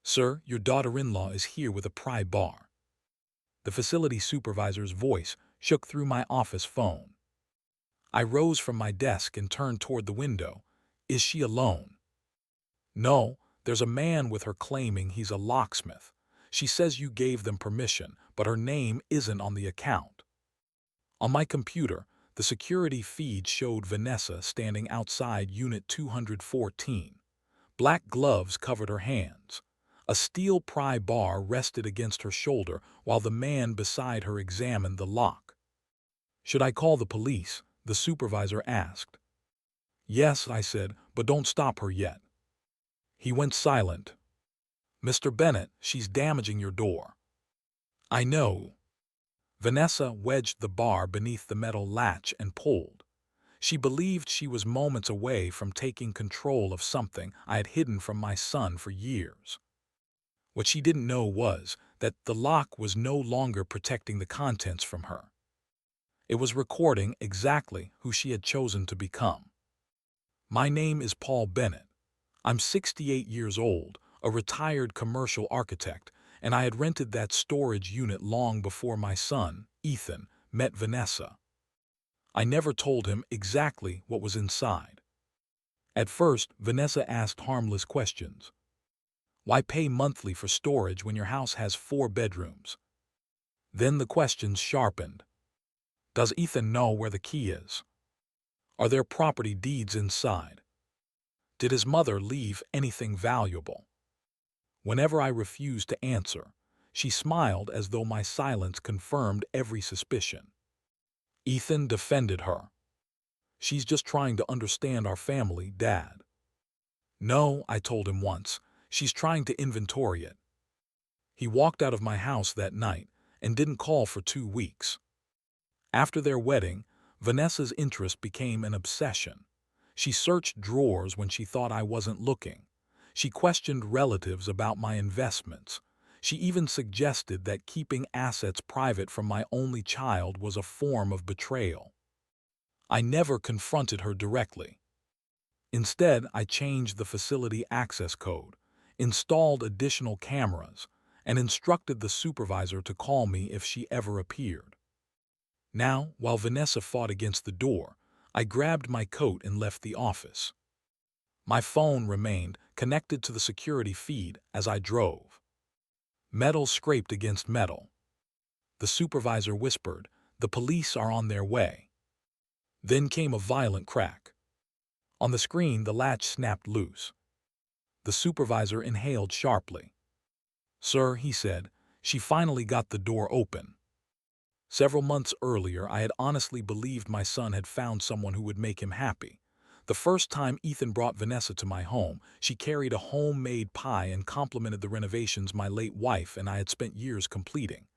"Sir, your daughter-in-law is here with a pry bar." The facility supervisor's voice shook through my office phone. I rose from my desk and turned toward the window. "Is she alone?" "No, there's a man with her claiming he's a locksmith. She says you gave them permission, but her name isn't on the account." On my computer, the security feed showed Vanessa standing outside Unit 214. Black gloves covered her hands. A steel pry bar rested against her shoulder while the man beside her examined the lock. "Should I call the police?" the supervisor asked. "Yes," I said, "but don't stop her yet." He went silent. "Mr. Bennett, she's damaging your door." "I know." Vanessa wedged the bar beneath the metal latch and pulled. She believed she was moments away from taking control of something I had hidden from my son for years. What she didn't know was that the lock was no longer protecting the contents from her. It was recording exactly who she had chosen to become. "My name is Paul Bennett. I'm 68 years old, a retired commercial architect, and I had rented that storage unit long before my son, Ethan, met Vanessa. I never told him exactly what was inside. At first, Vanessa asked harmless questions. Why pay monthly for storage when your house has 4 bedrooms? Then the questions sharpened. Does Ethan know where the key is? Are there property deeds inside? Did his mother leave anything valuable? Whenever I refused to answer, she smiled as though my silence confirmed every suspicion. Ethan defended her. "She's just trying to understand our family, Dad." "No," I told him once, "she's trying to inventory it." He walked out of my house that night and didn't call for 2 weeks. After their wedding, Vanessa's interest became an obsession. She searched drawers when she thought I wasn't looking. She questioned relatives about my investments. She even suggested that keeping assets private from my only child was a form of betrayal. I never confronted her directly. Instead, I changed the facility access code, installed additional cameras, and instructed the supervisor to call me if she ever appeared. Now, while Vanessa fought against the door, I grabbed my coat and left the office. My phone remained connected to the security feed as I drove. Metal scraped against metal. The supervisor whispered, "The police are on their way." Then came a violent crack. On the screen, the latch snapped loose. The supervisor inhaled sharply. "Sir," he said, "she finally got the door open." Several months earlier, I had honestly believed my son had found someone who would make him happy. The first time Ethan brought Vanessa to my home, she carried a homemade pie and complimented the renovations my late wife and I had spent years completing.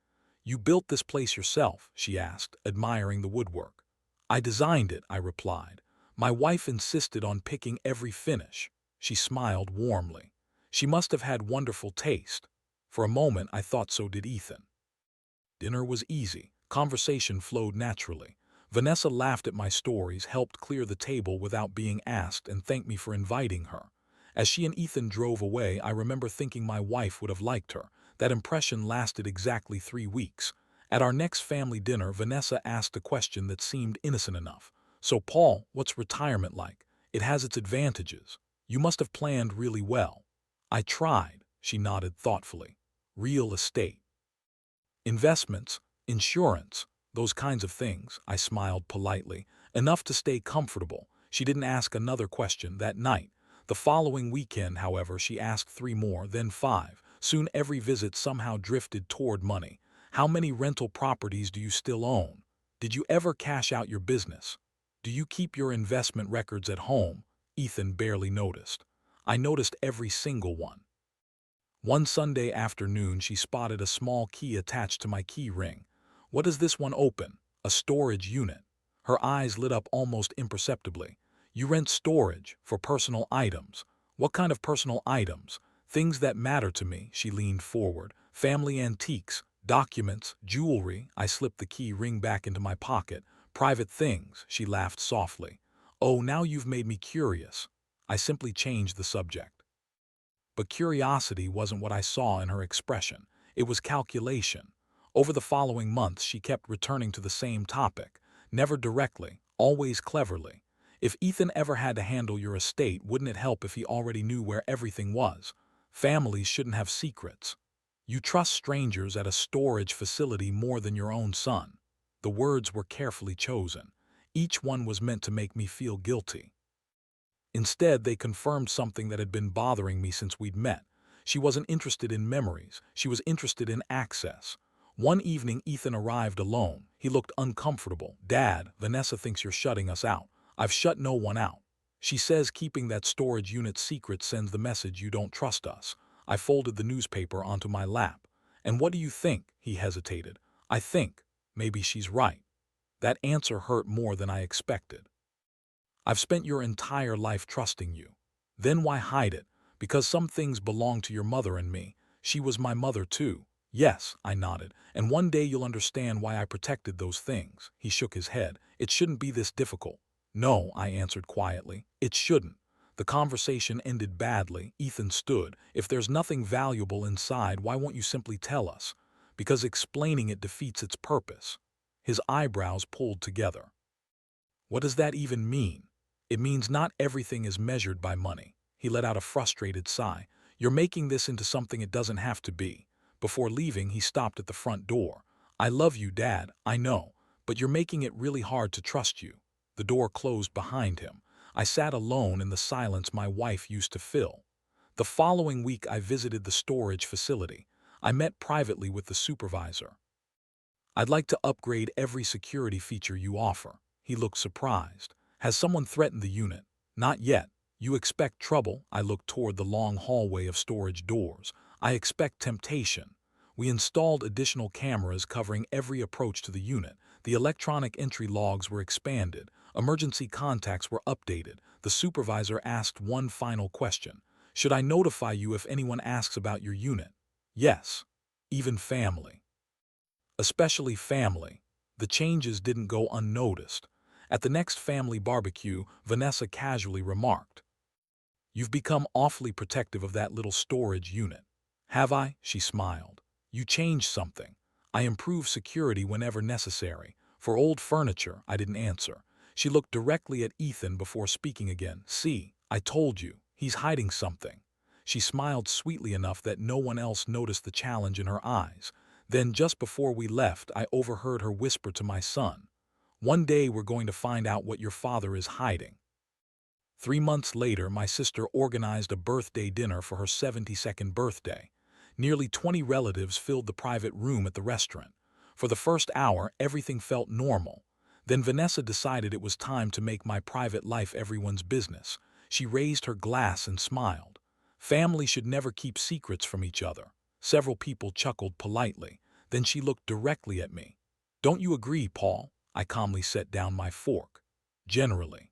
"You built this place yourself?" she asked, admiring the woodwork. "I designed it," I replied. "My wife insisted on picking every finish." She smiled warmly. She must have had wonderful taste. For a moment, I thought so did Ethan. Dinner was easy. Conversation flowed naturally. Vanessa laughed at my stories, helped clear the table without being asked, and thanked me for inviting her. As she and Ethan drove away, I remember thinking my wife would have liked her. That impression lasted exactly 3 weeks. At our next family dinner, Vanessa asked a question that seemed innocent enough. "So, Paul, what's retirement like? It has its advantages. You must have planned really well." "I tried," she nodded thoughtfully. "Real estate. Investments, insurance, those kinds of things," I smiled politely. Enough to stay comfortable. She didn't ask another question that night. The following weekend, however, she asked 3 more, then 5. Soon every visit somehow drifted toward money. "How many rental properties do you still own? Did you ever cash out your business? Do you keep your investment records at home?" Ethan barely noticed. I noticed every single one. One Sunday afternoon, she spotted a small key attached to my key ring. "What does this one open?" "A storage unit." Her eyes lit up almost imperceptibly. "You rent storage for personal items." "What kind of personal items?" "Things that matter to me." She leaned forward. "Family antiques, documents, jewelry." I slipped the key ring back into my pocket. "Private things." She laughed softly. "Oh, now you've made me curious." I simply changed the subject. But curiosity wasn't what I saw in her expression. It was calculation. Over the following months, she kept returning to the same topic, never directly, always cleverly. If Ethan ever had to handle your estate, wouldn't it help if he already knew where everything was? Families shouldn't have secrets. You trust strangers at a storage facility more than your own son. The words were carefully chosen. Each one was meant to make me feel guilty. Instead, they confirmed something that had been bothering me since we'd met. She wasn't interested in memories. She was interested in access. One evening, Ethan arrived alone. He looked uncomfortable. "Dad, Vanessa thinks you're shutting us out." "I've shut no one out. She says keeping that storage unit secret sends the message you don't trust us." I folded the newspaper onto my lap. "And what do you think?" He hesitated. "I think maybe she's right." That answer hurt more than I expected. "I've spent your entire life trusting you. Then why hide it?" "Because some things belong to your mother and me. She was my mother too." "Yes," I nodded, "and one day you'll understand why I protected those things." He shook his head. "It shouldn't be this difficult." "No," I answered quietly, "it shouldn't." The conversation ended badly. Ethan stood. "If there's nothing valuable inside, why won't you simply tell us?" "Because explaining it defeats its purpose." His eyebrows pulled together. "What does that even mean?" "It means not everything is measured by money." He let out a frustrated sigh. "You're making this into something it doesn't have to be." Before leaving, he stopped at the front door. "I love you, Dad, I know, but you're making it really hard to trust you." The door closed behind him. I sat alone in the silence my wife used to fill. The following week, I visited the storage facility. I met privately with the supervisor. "I'd like to upgrade every security feature you offer." He looked surprised. "Has someone threatened the unit?" "Not yet." "You expect trouble?" I looked toward the long hallway of storage doors. "I expect temptation." We installed additional cameras covering every approach to the unit. The electronic entry logs were expanded. Emergency contacts were updated. The supervisor asked one final question. "Should I notify you if anyone asks about your unit?" "Yes." "Even family?" "Especially family." The changes didn't go unnoticed. At the next family barbecue, Vanessa casually remarked, "You've become awfully protective of that little storage unit." "Have I?" She smiled. "You changed something." "I improve security whenever necessary." "For old furniture," I didn't answer. She looked directly at Ethan before speaking again. "See, I told you, he's hiding something." She smiled sweetly enough that no one else noticed the challenge in her eyes. Then, just before we left, I overheard her whisper to my son, "One day we're going to find out what your father is hiding." 3 months later, my sister organized a birthday dinner for her 72nd birthday. Nearly 20 relatives filled the private room at the restaurant. For the first hour, everything felt normal. Then Vanessa decided it was time to make my private life everyone's business. She raised her glass and smiled. "Family should never keep secrets from each other." Several people chuckled politely. Then she looked directly at me. "Don't you agree, Paul?" I calmly set down my fork. "Generally.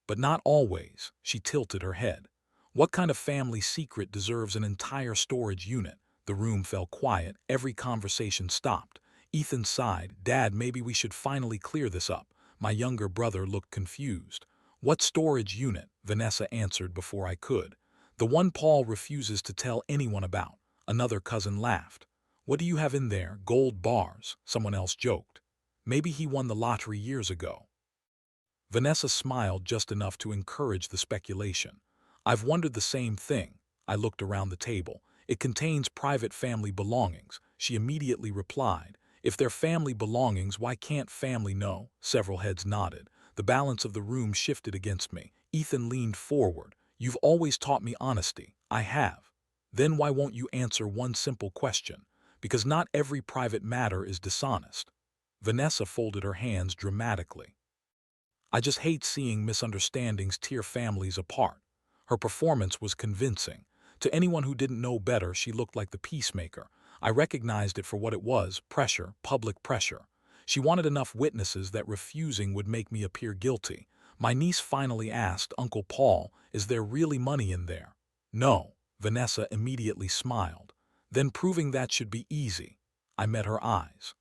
But not always." She tilted her head. "What kind of family secret deserves an entire storage unit?" The room fell quiet. Every conversation stopped. Ethan sighed. "Dad, maybe we should finally clear this up." My younger brother looked confused. "What storage unit?" Vanessa answered before I could. "The one Paul refuses to tell anyone about." Another cousin laughed. "What do you have in there?" "Gold bars," someone else joked. "Maybe he won the lottery years ago." Vanessa smiled just enough to encourage the speculation. "I've wondered the same thing." I looked around the table. "It contains private family belongings." She immediately replied, "If they're family belongings, why can't family know?" Several heads nodded. The balance of the room shifted against me. Ethan leaned forward. "You've always taught me honesty." "I have." "Then why won't you answer one simple question?" "Because not every private matter is dishonest." Vanessa folded her hands dramatically. "I just hate seeing misunderstandings tear families apart." Her performance was convincing. To anyone who didn't know better, she looked like the peacemaker. I recognized it for what it was: pressure, public pressure. She wanted enough witnesses that refusing would make me appear guilty. My niece finally asked, "Uncle Paul, is there really money in there?" "No." Vanessa immediately smiled. "Then proving that should be easy." I met her eyes.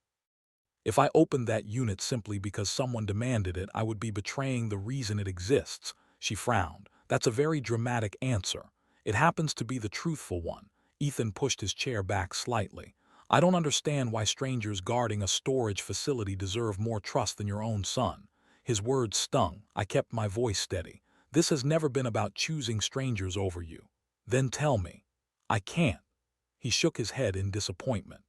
"If I opened that unit simply because someone demanded it, I would be betraying the reason it exists." She frowned. "That's a very dramatic answer." It happens to be the truthful one. Ethan pushed his chair back slightly. I don't understand why strangers guarding a storage facility deserve more trust than your own son. His words stung. I kept my voice steady. This has never been about choosing strangers over you. Then tell me. I can't. He shook his head in disappointment.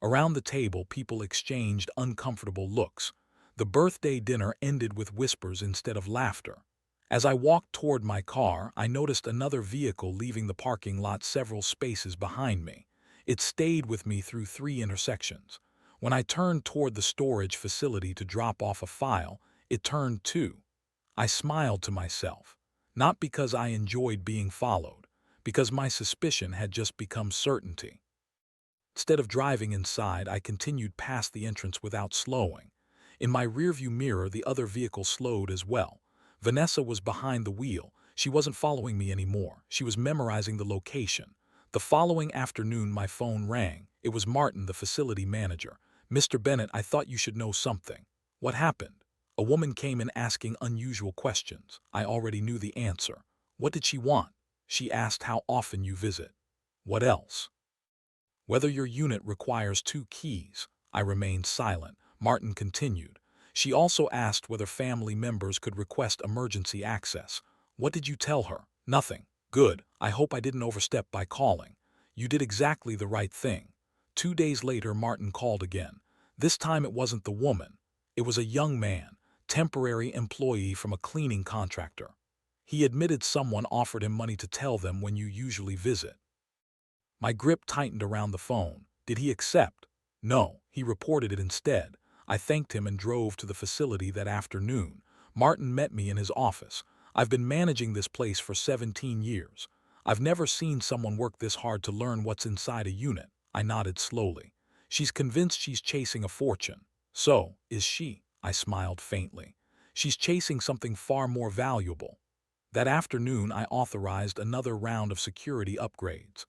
Around the table, people exchanged uncomfortable looks. The birthday dinner ended with whispers instead of laughter. As I walked toward my car, I noticed another vehicle leaving the parking lot several spaces behind me. It stayed with me through 3 intersections. When I turned toward the storage facility to drop off a file, it turned too. I smiled to myself, not because I enjoyed being followed, because my suspicion had just become certainty. Instead of driving inside, I continued past the entrance without slowing. In my rearview mirror, the other vehicle slowed as well. Vanessa was behind the wheel. She wasn't following me anymore. She was memorizing the location. The following afternoon, my phone rang. It was Martin, the facility manager. "Mr. Bennett, I thought you should know something." "What happened?" A woman came in asking unusual questions. I already knew the answer. "What did she want?" "She asked how often you visit." "What else?" "Whether your unit requires 2 keys." I remained silent. Martin continued. "She also asked whether family members could request emergency access." "What did you tell her?" "Nothing." "Good. I hope I didn't overstep by calling." "You did exactly the right thing." 2 days later, Martin called again. This time it wasn't the woman. It was a young man, temporary employee from a cleaning contractor. He admitted someone offered him money to tell them when you usually visit. My grip tightened around the phone. Did he accept? No, he reported it instead. I thanked him and drove to the facility that afternoon. Martin met me in his office. "I've been managing this place for 17 years. I've never seen someone work this hard to learn what's inside a unit." I nodded slowly. "She's convinced she's chasing a fortune." "So, is she?" I smiled faintly. "She's chasing something far more valuable." That afternoon, I authorized another round of security upgrades.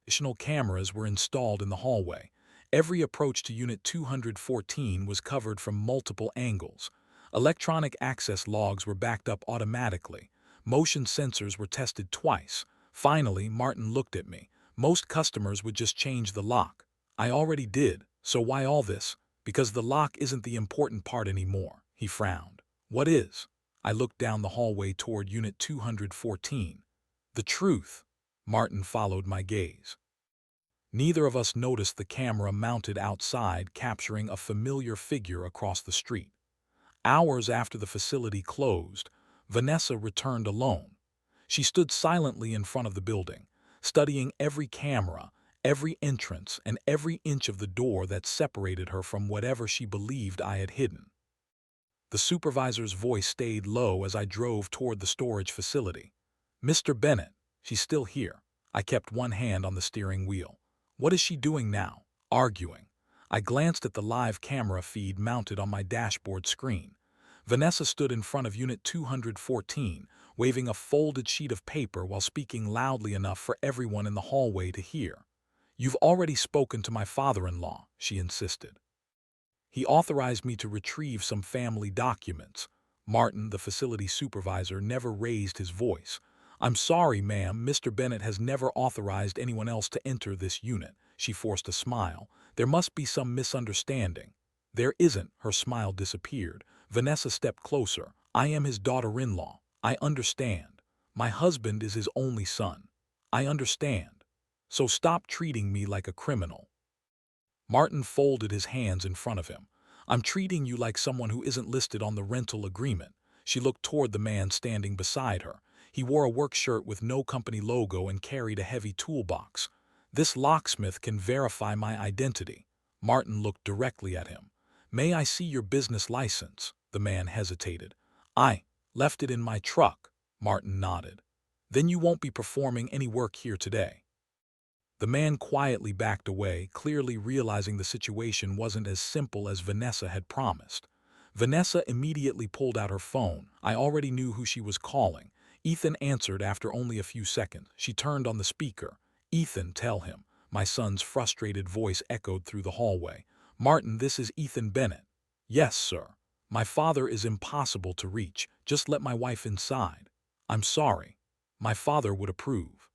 Additional cameras were installed in the hallway. Every approach to Unit 214 was covered from multiple angles. Electronic access logs were backed up automatically. Motion sensors were tested twice. Finally, Martin looked at me. "Most customers would just change the lock." "I already did, so why all this?" "Because the lock isn't the important part anymore." He frowned. "What is?" I looked down the hallway toward Unit 214. "The truth." Martin followed my gaze. Neither of us noticed the camera mounted outside capturing a familiar figure across the street. Hours after the facility closed, Vanessa returned alone. She stood silently in front of the building, studying every camera, every entrance, and every inch of the door that separated her from whatever she believed I had hidden. The supervisor's voice stayed low as I drove toward the storage facility. "Mr. Bennett, she's still here." I kept one hand on the steering wheel. "What is she doing now?" "Arguing." I glanced at the live camera feed mounted on my dashboard screen. Vanessa stood in front of Unit 214, waving a folded sheet of paper while speaking loudly enough for everyone in the hallway to hear. "You've already spoken to my father-in-law," she insisted. "He authorized me to retrieve some family documents." Martin, the facility supervisor, never raised his voice. "I'm sorry, ma'am, Mr. Bennett has never authorized anyone else to enter this unit." She forced a smile. "There must be some misunderstanding." "There isn't." Her smile disappeared. Vanessa stepped closer. "I am his daughter-in-law. I understand. My husband is his only son. I understand. So stop treating me like a criminal." Martin folded his hands in front of him. "I'm treating you like someone who isn't listed on the rental agreement." She looked toward the man standing beside her. He wore a work shirt with no company logo and carried a heavy toolbox. "This locksmith can verify my identity." Martin looked directly at him. "May I see your business license?" The man hesitated. "I left it in my truck." Martin nodded. "Then you won't be performing any work here today." The man quietly backed away, clearly realizing the situation wasn't as simple as Vanessa had promised. Vanessa immediately pulled out her phone. I already knew who she was calling. Ethan answered after only a few seconds. She turned on the speaker. "Ethan, tell him." My son's frustrated voice echoed through the hallway. "Martin, this is Ethan Bennett." "Yes, sir." "My father is impossible to reach. Just let my wife inside." "I'm sorry." My father would approve.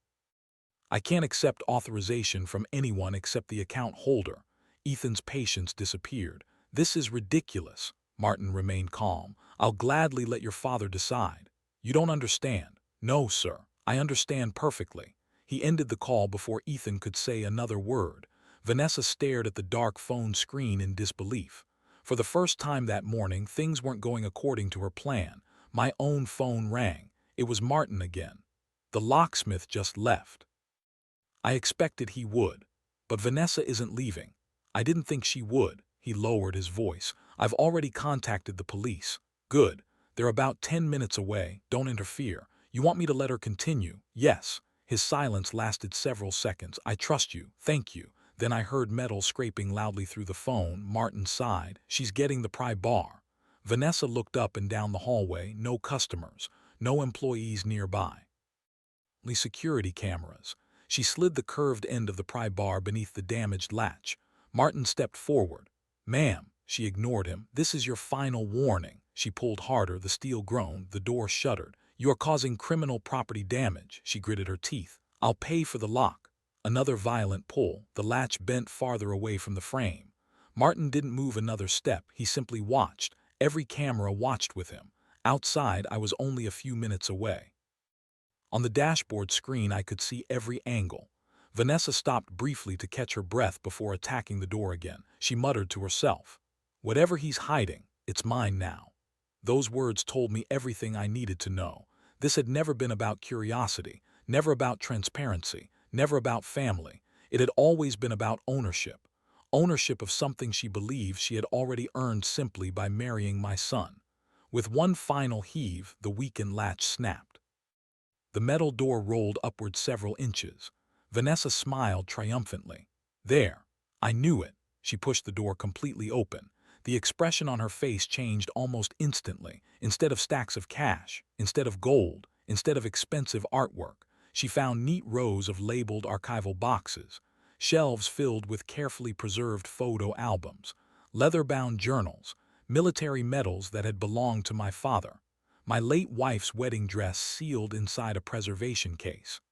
I can't accept authorization from anyone except the account holder. Ethan's patience disappeared. This is ridiculous. Martin remained calm. I'll gladly let your father decide. You don't understand. No, sir. I understand perfectly. He ended the call before Ethan could say another word. Vanessa stared at the dark phone screen in disbelief. For the first time that morning, things weren't going according to her plan. My own phone rang. It was Martin again. The locksmith just left. I expected he would. But Vanessa isn't leaving. I didn't think she would. He lowered his voice. I've already contacted the police. Good. They're about 10 minutes away. Don't interfere. You want me to let her continue? Yes. His silence lasted several seconds. I trust you. Thank you. Then I heard metal scraping loudly through the phone. Martin sighed. She's getting the pry bar. Vanessa looked up and down the hallway. No customers. No employees nearby. Only security cameras. She slid the curved end of the pry bar beneath the damaged latch. Martin stepped forward. Ma'am, she ignored him. This is your final warning. She pulled harder. The steel groaned. The door shuddered. You are causing criminal property damage. She gritted her teeth. I'll pay for the lock. Another violent pull. The latch bent farther away from the frame. Martin didn't move another step. He simply watched. Every camera watched with him. Outside, I was only a few minutes away. On the dashboard screen, I could see every angle. Vanessa stopped briefly to catch her breath before attacking the door again. She muttered to herself, "Whatever he's hiding, it's mine now." Those words told me everything I needed to know. This had never been about curiosity, never about transparency, never about family. It had always been about ownership. Ownership of something she believed she had already earned simply by marrying my son. With one final heave, the weakened latch snapped. The metal door rolled upward several inches. Vanessa smiled triumphantly. There. I knew it. She pushed the door completely open. The expression on her face changed almost instantly. Instead of stacks of cash, instead of gold, instead of expensive artwork, she found neat rows of labeled archival boxes, shelves filled with carefully preserved photo albums, leather-bound journals, military medals that had belonged to my father. My late wife's wedding dress sealed inside a preservation case.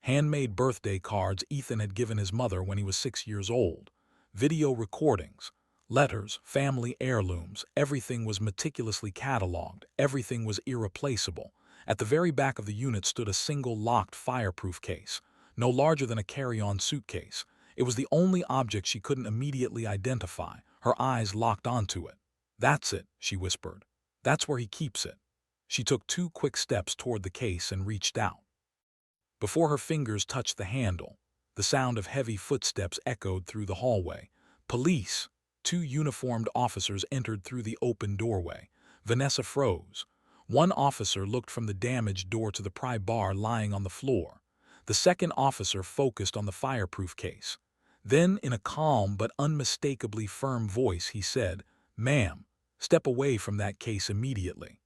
Handmade birthday cards Ethan had given his mother when he was 6 years old. Video recordings, letters, family heirlooms, everything was meticulously cataloged, everything was irreplaceable. At the very back of the unit stood a single locked fireproof case, no larger than a carry-on suitcase. It was the only object she couldn't immediately identify. Her eyes locked onto it. "That's it," she whispered. "That's where he keeps it." She took 2 quick steps toward the case and reached out. Before her fingers touched the handle, the sound of heavy footsteps echoed through the hallway. Police! 2 uniformed officers entered through the open doorway. Vanessa froze. One officer looked from the damaged door to the pry bar lying on the floor. The second officer focused on the fireproof case. Then, in a calm but unmistakably firm voice, he said, "Ma'am, step away from that case immediately."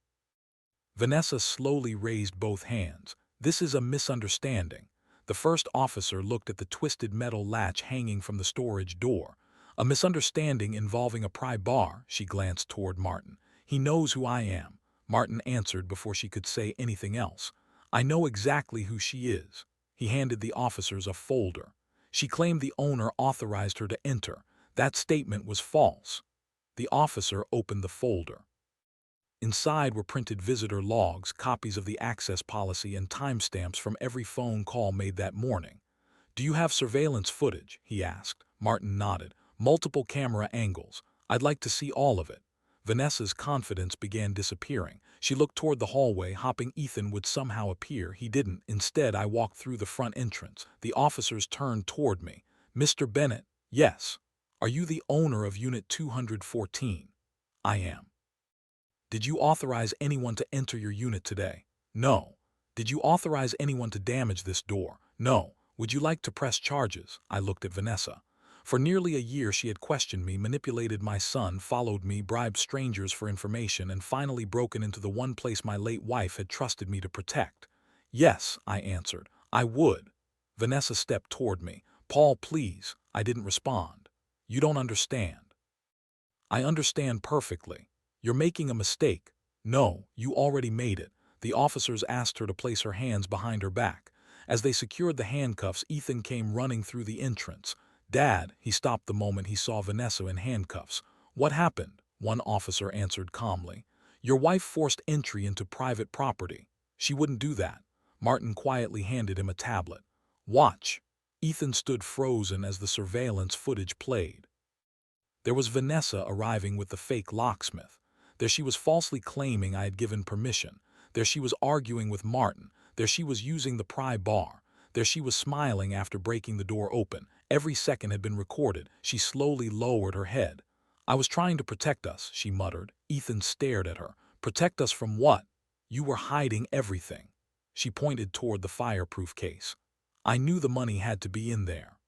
Vanessa slowly raised both hands. "This is a misunderstanding." The first officer looked at the twisted metal latch hanging from the storage door. "A misunderstanding involving a pry bar." She glanced toward Martin. "He knows who I am." Martin answered before she could say anything else. "I know exactly who she is." He handed the officers a folder. "She claimed the owner authorized her to enter. That statement was false." The officer opened the folder. Inside were printed visitor logs, copies of the access policy, and timestamps from every phone call made that morning. "Do you have surveillance footage?" he asked. Martin nodded. "Multiple camera angles. I'd like to see all of it." Vanessa's confidence began disappearing. She looked toward the hallway, hoping Ethan would somehow appear. He didn't. Instead, I walked through the front entrance. The officers turned toward me. "Mr. Bennett?" "Yes." "Are you the owner of Unit 214? "I am." "Did you authorize anyone to enter your unit today?" "No." "Did you authorize anyone to damage this door?" "No." "Would you like to press charges?" I looked at Vanessa. For nearly a year she had questioned me, manipulated my son, followed me, bribed strangers for information, and finally broken into the one place my late wife had trusted me to protect. "Yes," I answered. "I would." Vanessa stepped toward me. "Paul, please." I didn't respond. "You don't understand." "I understand perfectly. You're making a mistake." "No, you already made it. The officers asked her to place her hands behind her back. As they secured the handcuffs, Ethan came running through the entrance. "Dad," he stopped the moment he saw Vanessa in handcuffs. "What happened?" One officer answered calmly. "Your wife forced entry into private property. She wouldn't do that." Martin quietly handed him a tablet. "Watch." Ethan stood frozen as the surveillance footage played. There was Vanessa arriving with the fake locksmith. There she was falsely claiming I had given permission. There she was arguing with Martin. There she was using the pry bar. There she was smiling after breaking the door open. Every second had been recorded. She slowly lowered her head. "I was trying to protect us," she muttered. Ethan stared at her. "Protect us from what?" "You were hiding everything." She pointed toward the fireproof case. "I knew the money had to be in there."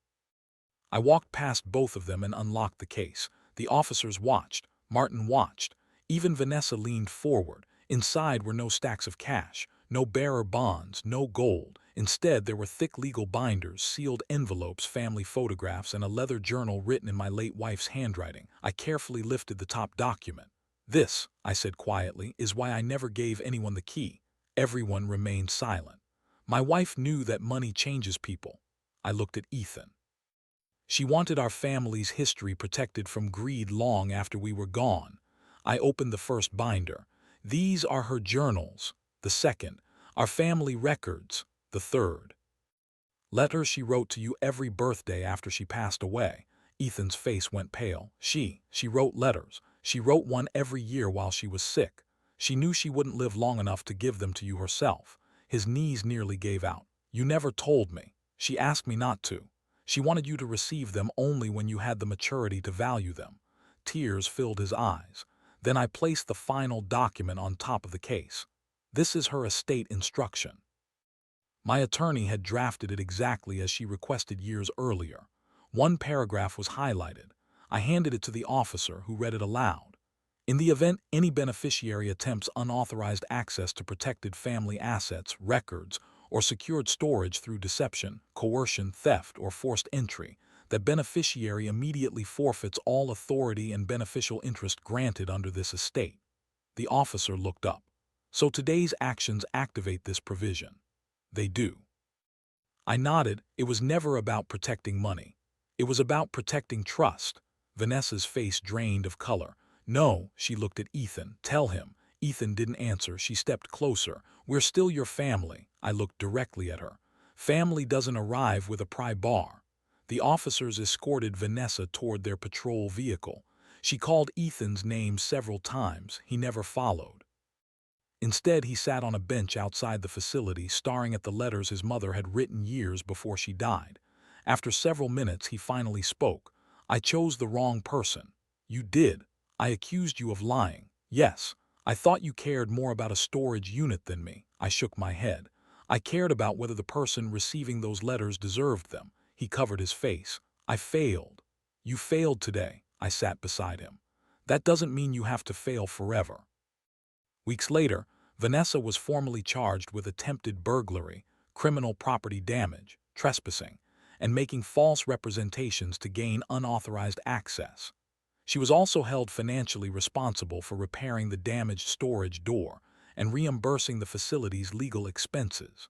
I walked past both of them and unlocked the case. The officers watched. Martin watched. Even Vanessa leaned forward. Inside were no stacks of cash, no bearer bonds, no gold. Instead, there were thick legal binders, sealed envelopes, family photographs, and a leather journal written in my late wife's handwriting. I carefully lifted the top document. "This," I said quietly, "is why I never gave anyone the key." Everyone remained silent. "My wife knew that money changes people." I looked at Ethan. "She wanted our family's history protected from greed long after we were gone." I opened the first binder. "These are her journals." The second. "Our family records." The third. "Letters she wrote to you every birthday after she passed away." Ethan's face went pale. She wrote letters. She wrote one every year while she was sick. She knew she wouldn't live long enough to give them to you herself." His knees nearly gave out. "You never told me. She asked me not to. She wanted you to receive them only when you had the maturity to value them." Tears filled his eyes. Then I placed the final document on top of the case. "This is her estate instruction." My attorney had drafted it exactly as she requested years earlier. One paragraph was highlighted. I handed it to the officer, who read it aloud. "In the event any beneficiary attempts unauthorized access to protected family assets, records, or secured storage through deception, coercion, theft, or forced entry, the beneficiary immediately forfeits all authority and beneficial interest granted under this estate." The officer looked up. "So today's actions activate this provision?" "They do." I nodded. It was never about protecting money. It was about protecting trust. Vanessa's face drained of color. "No," she looked at Ethan. "Tell him." Ethan didn't answer. She stepped closer. "We're still your family." I looked directly at her. "Family doesn't arrive with a pry bar." The officers escorted Vanessa toward their patrol vehicle. She called Ethan's name several times. He never followed. Instead, he sat on a bench outside the facility, staring at the letters his mother had written years before she died. After several minutes, he finally spoke. "I chose the wrong person." "You did." "I accused you of lying." "Yes." "I thought you cared more about a storage unit than me." I shook my head. "I cared about whether the person receiving those letters deserved them." He covered his face. "I failed." "You failed today." I sat beside him. "That doesn't mean you have to fail forever." Weeks later, Vanessa was formally charged with attempted burglary, criminal property damage, trespassing, and making false representations to gain unauthorized access. She was also held financially responsible for repairing the damaged storage door and reimbursing the facility's legal expenses.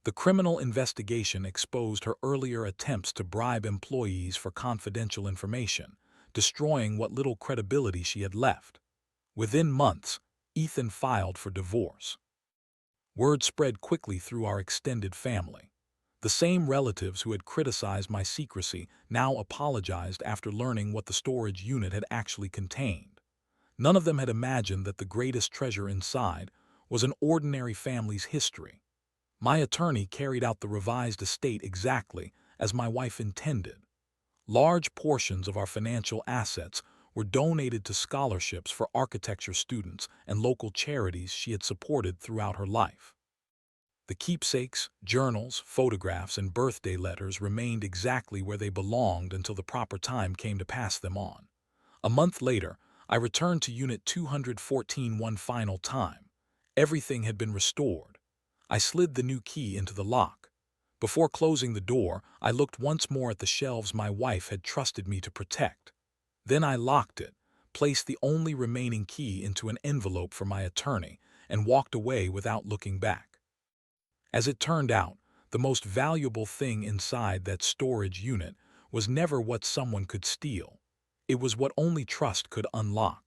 The criminal investigation exposed her earlier attempts to bribe employees for confidential information, destroying what little credibility she had left. Within months, Ethan filed for divorce. Word spread quickly through our extended family. The same relatives who had criticized my secrecy now apologized after learning what the storage unit had actually contained. None of them had imagined that the greatest treasure inside was an ordinary family's history. My attorney carried out the revised estate exactly as my wife intended. Large portions of our financial assets were donated to scholarships for architecture students and local charities she had supported throughout her life. The keepsakes, journals, photographs, and birthday letters remained exactly where they belonged until the proper time came to pass them on. A month later, I returned to Unit 214 one final time. Everything had been restored. I slid the new key into the lock. Before closing the door, I looked once more at the shelves my wife had trusted me to protect. Then I locked it, placed the only remaining key into an envelope for my attorney, and walked away without looking back. As it turned out, the most valuable thing inside that storage unit was never what someone could steal. It was what only trust could unlock.